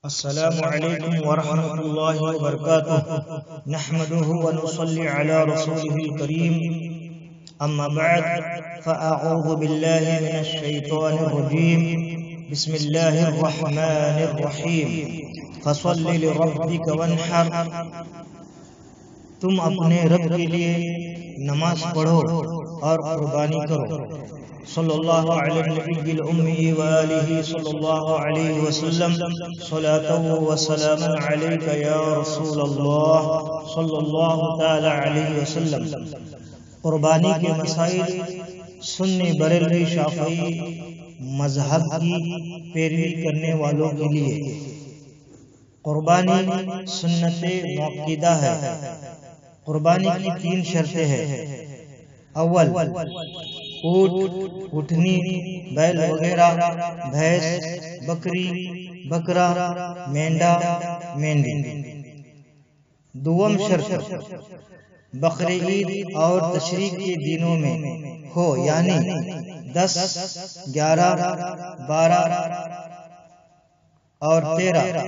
السلام علیکم ورحمۃ اللہ وبرکاتہ نحمده ونصلي على رسوله الكريم اما بعد فاعوذ بالله من الشیطان الرجیم بسم اللہ الرحمن الرحیم فصل لربك وانحر تم اپنے رب کے لیے نماز پڑھو اور قربانی کرو صلی اللہ علی النبی الامی وآلہ صلی اللہ علیہ وسلم صلاة و سلام علیک یا رسول اللہ صلی اللہ تعالی علیہ وسلم۔ قربانی کے مسائل سنی بریلوی شافعی مذہب کی پیروی کرنے والوں کے لیے قربانی سنت مؤکدہ ہے۔ قربانی کی 3 شرطیں ہیں۔ اول، اونٹ، اٹھنی، بیل وغیرہ، بھینس، بکری، بکرا، مینڈا، مینڈی۔ دوم شرط، بقرعید اور تشریق کے دنوں میں ہو، یعنی 10، 11، 12 اور 13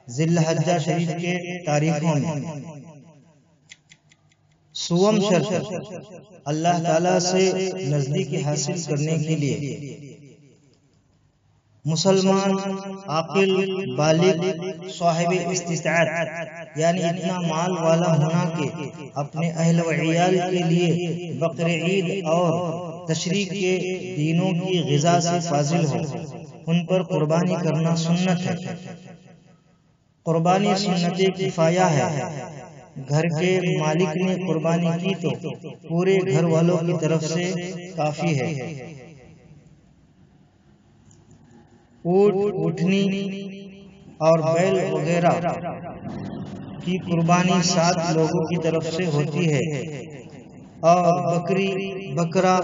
ذی الحجہ شریف کے تاریخوں میں۔ سوم شرط، اللہ تعالیٰ سے نزدیکی حاصل کرنے کے لیے مسلمان عاقل بالغ صاحب استطاعت، یعنی اتنا مال والا ہونا کہ اپنے اہل و عیال کے لیے بقرعید اور تشریق کے دنوں کی غذا سے فاضل ہو، ان پر قربانی کرنا سنت ہے۔ قربانی سنت کفایہ ہے۔ گھر کے مالک نے قربانی کی تو پورے گھر والوں کی طرف سے کافی ہے۔ اونٹ، اٹھنی اور بیل وغیرہ کی قربانی 7 لوگوں کی طرف سے ہوتی ہے، اور بکری، بکرا،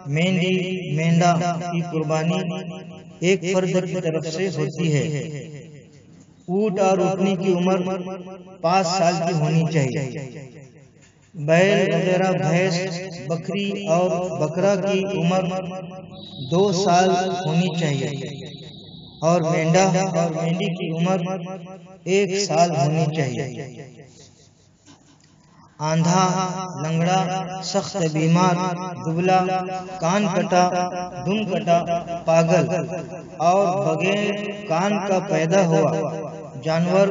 مینڈی، مینڈا کی قربانی 1 فرد کی طرف سے ہوتی ہے۔ اونٹ اور اٹھنی کی عمر 5 سال کی ہونی چاہیے۔ بیل وغیرہ، بھینس، بکری اور بکرا کی عمر 2 سال ہونی چاہیے، اور مینڈا اور مینڈی کی عمر 1 سال ہونی چاہیے۔ آندھا، لنگڑا، سخت بیمار، دبلا، کان کٹا، دم کٹا، پاگل اور بغیر کان کا پیدا ہوا جانور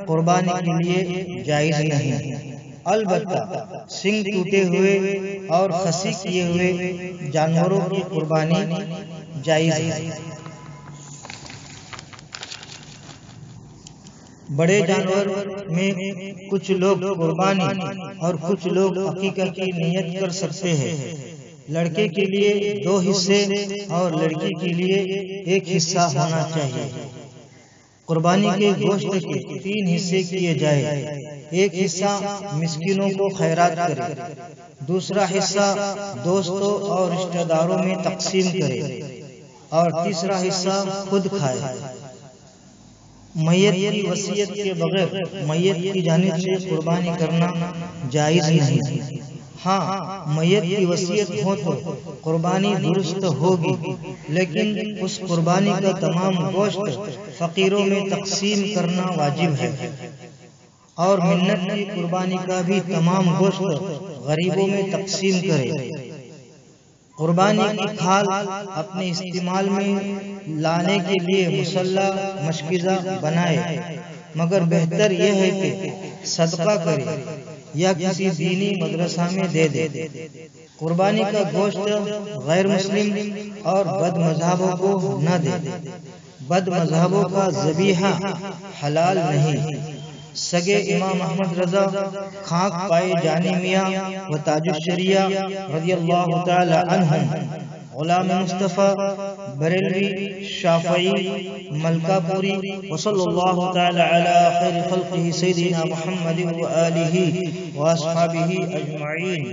قربانی کے لیے جائز نہیں۔ البتہ سنگ ٹوٹے ہوئے اور خسی کیے ہوئے جانوروں کی قربانی جائز ہے۔ بڑے جانور میں کچھ لوگ قربانی اور کچھ لوگ عقیقہ کی نیت کر سکتے ہیں۔ لڑکے کے لیے 2 حصے اور لڑکی کے لیے 1 حصہ ہونا چاہیے۔ قربانی کے گوشت کے 3 حصے کیے جائے۔ 1 حصہ مسکینوں کو خیرات کرے، دوسرا حصہ دوستوں اور رشتہ داروں میں تقسیم کرے، اور تیسرا حصہ خود کھائے۔ میت کی وصیت کے بغیر میت کی جانب سے قربانی کرنا جائز نہیں۔ ہاں، میت کی وصیت ہو تو قربانی درست ہوگی، لیکن اس قربانی کا تمام گوشت فقیروں میں تقسیم کرنا واجب ہے، اور منت کی قربانی کا بھی تمام گوشت غریبوں میں تقسیم کرے۔ قربانی کی کھال اپنے استعمال میں لانے کے لیے مصلح مشکیزہ بنائے، مگر بہتر یہ ہے کہ صدقہ کرے یا کسی دینی مدرسہ میں دے دے۔ قربانی کا گوشت غیر مسلم اور بد مذہبوں کو نہ دے۔ بد مذہبوں کا ذبیحہ حلال نہیں۔ سگے امام احمد رضا خاک پائے جانی میاں و تاج الشریعہ رضی اللہ تعالی عنہم، غلام مصطفیٰ بریلوی شافعی ملکہ پوری، وصلی اللہ تعالی علی خیر خلقہ سیدنا محمد و آلہ و اصحابہ اجمعین۔